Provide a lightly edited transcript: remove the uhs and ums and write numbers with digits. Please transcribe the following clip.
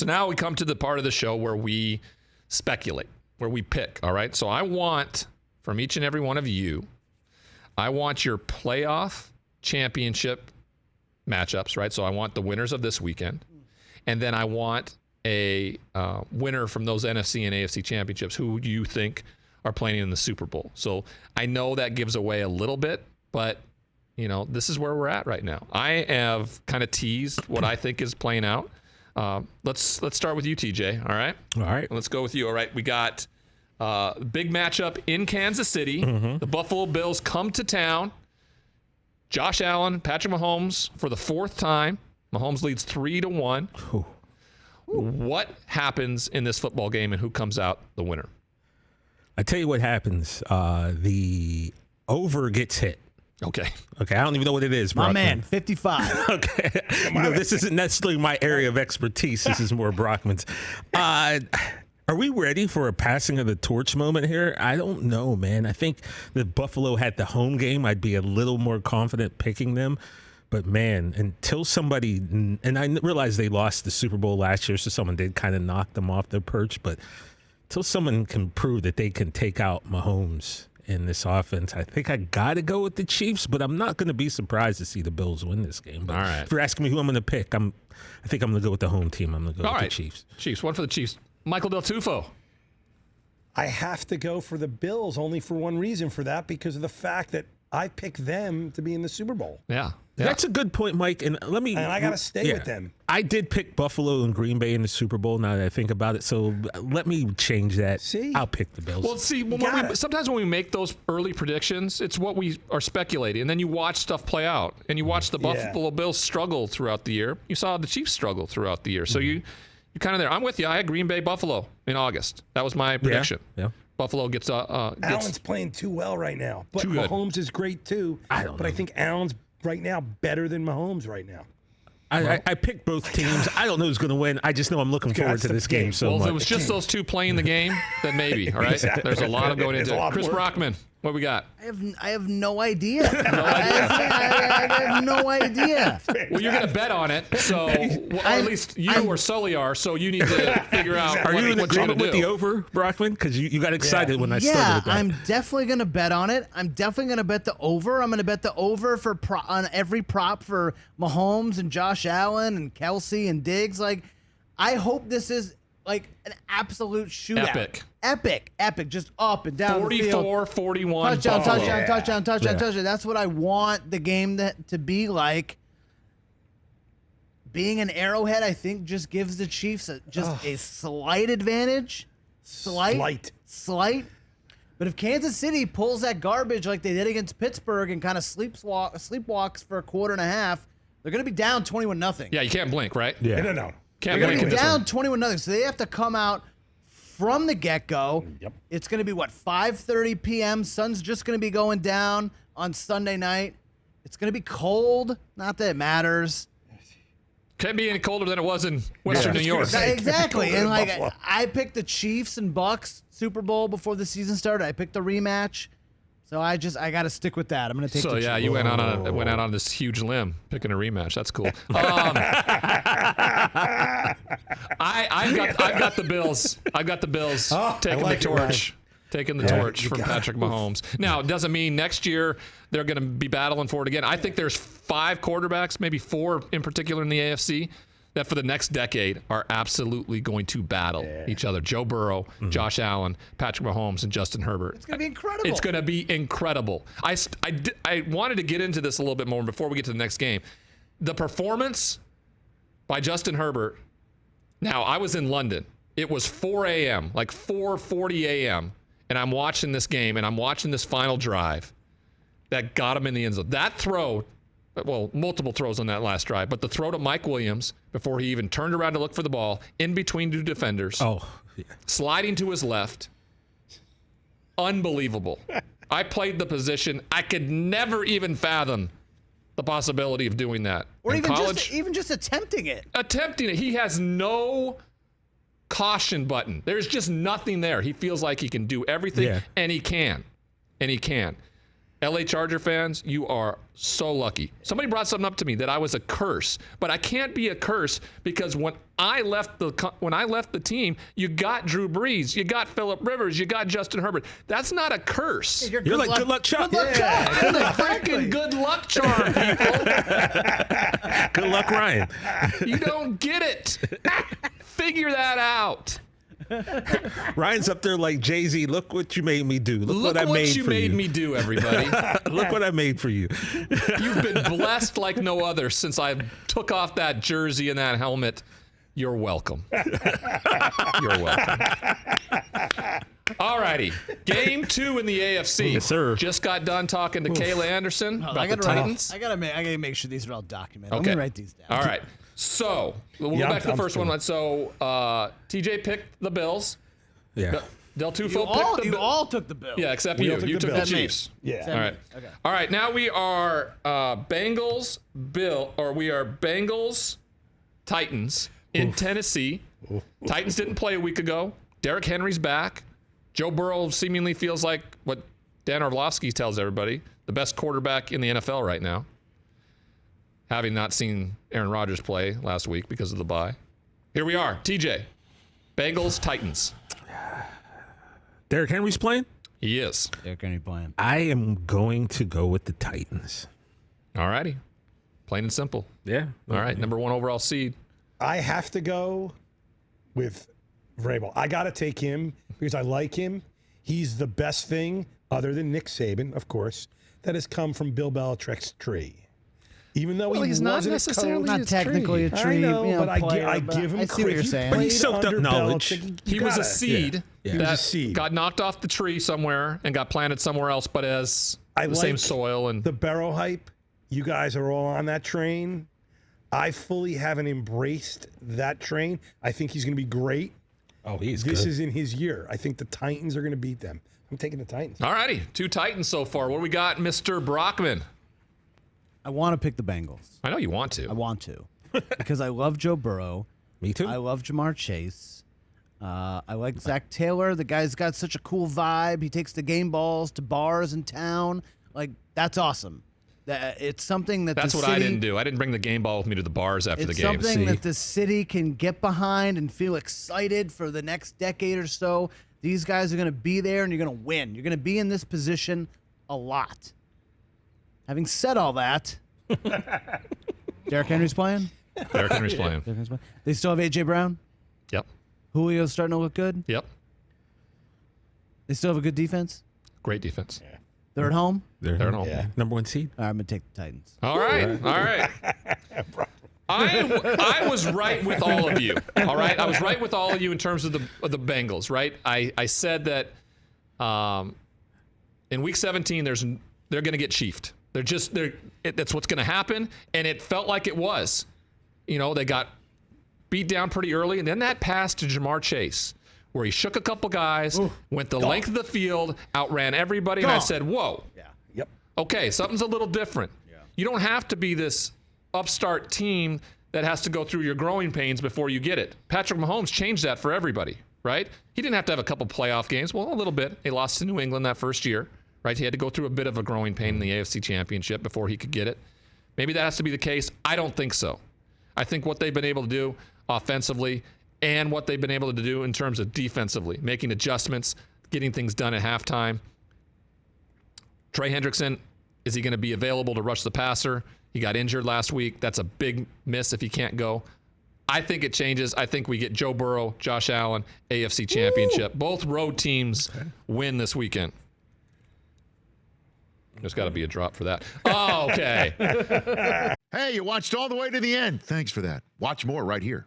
So now we come to the part of the show where we speculate, where we pick, all right? So I want, from each and every one of you, I want your playoff championship matchups, right? So I want the winners of this weekend. And then I want a winner from those NFC and AFC championships who you think are playing in the Super Bowl. So I know that gives away a little bit, but this is where we're at right now. I have kind of teased what I think is playing out. Let's start with you, TJ. All right. All right. Let's go with you. All right. We got big matchup in Kansas City. Mm-hmm. The Buffalo Bills come to town. Josh Allen, Patrick Mahomes for the fourth time. Mahomes leads 3-1. Ooh. What happens in this football game, and who comes out the winner? I tell you what happens. The over gets hit. Okay. I don't even know what it is, My Brockman. man, 55. Okay. This isn't necessarily my area of expertise. This is more Brockman's. Are we ready for a passing of the torch moment here? I don't know, man. I think if Buffalo had the home game, I'd be a little more confident picking them. But, man, until somebody – and I realize they lost the Super Bowl last year, so someone did kind of knock them off their perch. But until someone can prove that they can take out Mahomes in this offense, I think I got to go with the Chiefs. But I'm not going to be surprised to see the Bills win this game. But all right. If you're asking me who I'm going to pick, I think I'm going to go with the home team. I'm going to go with the Chiefs. Chiefs, one for the Chiefs. Michael Del Tufo. I have to go for the Bills only for one reason for that, because of the fact that I picked them to be in the Super Bowl. Yeah. That's a good point, Mike. And I got to stay with them. I did pick Buffalo and Green Bay in the Super Bowl now that I think about it. So let me change that. See? I'll pick the Bills. Well, see, sometimes when we make those early predictions, it's what we are speculating. And then you watch stuff play out. And you watch the Buffalo Bills struggle throughout the year. You saw the Chiefs struggle throughout the year. So you're kind of there. I'm with you. I had Green Bay, Buffalo in August. That was my prediction. Yeah. Buffalo gets Allen's playing too well right now. But too good. Mahomes is great too. But I think Allen's right now better than Mahomes right now. I picked both teams. I don't know who's going to win. I just know I'm looking forward to this game so much. If it was just those two playing the game, then maybe. All right. Exactly. There's a lot of going into it. Chris Brockman, what we got? I have no idea. I have no idea. Well, you're going to bet on it, so or at least you or Sully are. So you need to figure out Are you in agreement with the over, Brockman? Because you got excited when I started with that. I'm definitely going to bet on it. I'm definitely going to bet the over. I'm going to bet the over on every prop for Mahomes and Josh Allen and Kelsey and Diggs. Like, I hope this is like an absolute shootout. Epic, just up and down 44, 41. Touchdown. That's what I want the game to be like. Being an Arrowhead, I think, just gives the Chiefs a slight advantage. Slight. But if Kansas City pulls that garbage like they did against Pittsburgh and kind of sleepwalks for a quarter and a half, they're going to be down 21-0. Yeah, you can't blink, right? Yeah. No. Can't They're blink. going to be down 21-0. So they have to come out from the get-go. Yep. It's going to be, 5:30 p.m. Sun's just going to be going down on Sunday night. It's going to be cold. Not that it matters. Can't be any colder than it was in Western New York. Exactly. And I picked the Chiefs and Bucks Super Bowl before the season started. I picked the rematch. So I got to stick with that. I'm going to take. So the Chiefs. You went out on this huge limb picking a rematch. That's cool. I've got the Bills. I've got the Bills taking the torch. Taking the torch from Patrick Mahomes. Now, it doesn't mean next year they're going to be battling for it again. I think there's 5 quarterbacks, maybe 4 in particular in the AFC, that for the next decade are absolutely going to battle each other. Joe Burrow, Josh Allen, Patrick Mahomes, and Justin Herbert. It's going to be incredible. It's going to be incredible. I wanted to get into this a little bit more before we get to the next game. The performance by Justin Herbert. Now, I was in London. It was 4 a.m., like 4:40 a.m., and I'm watching this game, and I'm watching this final drive that got him in the end zone. That throw, multiple throws on that last drive, but the throw to Mike Williams before he even turned around to look for the ball, in between 2 defenders, sliding to his left, unbelievable. I played the position. I could never even fathom the possibility of doing that. Or in college, even just attempting it. He has no caution button. There's just nothing there. He feels like he can do everything, and he can. LA Charger fans, you are so lucky. Somebody brought something up to me that I was a curse, but I can't be a curse because when I left the team, you got Drew Brees, you got Phillip Rivers, you got Justin Herbert. That's not a curse. You're You're like good luck charm. I'm the freaking good luck charm, people. Good luck, Ryan. You don't get it. Figure that out. Ryan's up there like Jay-Z. Look what you made me do. Look what I made you for made you. me do, everybody. Look what I made for you. You've been blessed like no other since I took off that jersey and that helmet. You're welcome. You're welcome. All righty. Game 2 in the AFC. Yes, sir. Just got done talking to Kayla Anderson about the Titans. I gotta make sure these are all documented. Okay. Let me write these down. All right. So we'll go back to the first one. So TJ picked the Bills. Yeah. Del Tufo You picked the all took the Bills. Yeah, except We you. all took You the took the Bills. Chiefs. Yeah. All right. Okay. All right. Now we are Bengals Titans in Tennessee. Titans didn't play a week ago. Derrick Henry's back. Joe Burrow seemingly feels like what Dan Orlovsky tells everybody, the best quarterback in the NFL right now. Having not seen Aaron Rodgers play last week because of the bye. Here we are. TJ. Bengals, Titans. Derrick Henry's playing? He is. Derrick Henry playing. I am going to go with the Titans. All righty. Plain and simple. Yeah. All right. Number 1 overall seed. I have to go with Vrabel. I got to take him because I like him. He's the best thing, other than Nick Saban, of course, that has come from Bill Belichick's tree. Even though he's not necessarily Not his technically tree. a tree. I know, you know, but I player, give him I see credit. what you're He saying. But he played soaked up under knowledge. Belichick. He was a seed Yeah. He was a that seed. got knocked off the tree somewhere and got planted somewhere else, but as I the same like soil. And the Barrow hype. You guys are all on that train. I fully haven't embraced that train. I think he's going to be great. Oh, he's This good. is in his year. I think the Titans are going to beat them. I'm taking the Titans. all righty, 2 Titans so far. What do we got, Mr. Brockman? I want to pick the Bengals. I know you want to. I want to because I love Joe Burrow. Me too. I love Jamar Chase. I like Zach Taylor. The guy's got such a cool vibe. He takes the game balls to bars in town. Like, that's awesome. It's something that That's the what city, I didn't do. I didn't bring the game ball with me to the bars after the It's game. something See? that the city can get behind and feel excited for the next decade or so. These guys are going to be there, and you're going to win. You're going to be in this position a lot. Having said all that, Derrick Henry's playing. Derrick Henry's playing. Derrick Henry's playing. They still have A.J. Brown. Yep. Julio's starting to look good. Yep. They still have a good defense. Great defense. They're at home. They're at home. Yeah. Number 1 seed. All right, I'm going to take the Titans. All right. All right. I was right with all of you. All right. I was right with all of you in terms of the Bengals, right? I said that in week 17 they're going to get chiefed. That's what's going to happen, and it felt like it was. You know, they got beat down pretty early, and then that pass to Jamar Chase where he shook a couple guys, went the length of the field, outran everybody, and I said, "Whoa. Yep. Okay, something's a little different. You don't have to be this upstart team that has to go through your growing pains before you get it." Patrick Mahomes changed that for everybody, right? He didn't have to have a couple playoff games. Well, a little bit. He lost to New England that first year, right? He had to go through a bit of a growing pain in the AFC Championship before he could get it. Maybe that has to be the case. I don't think so. I think what they've been able to do offensively and what they've been able to do in terms of defensively, making adjustments, getting things done at halftime. Trey Hendrickson, is he going to be available to rush the passer? He got injured last week. That's a big miss if he can't go. I think it changes. I think we get Joe Burrow, Josh Allen, AFC Championship. Both road teams win this weekend. There's got to be a drop for that. Oh, okay. Hey, you watched all the way to the end. Thanks for that. Watch more right here.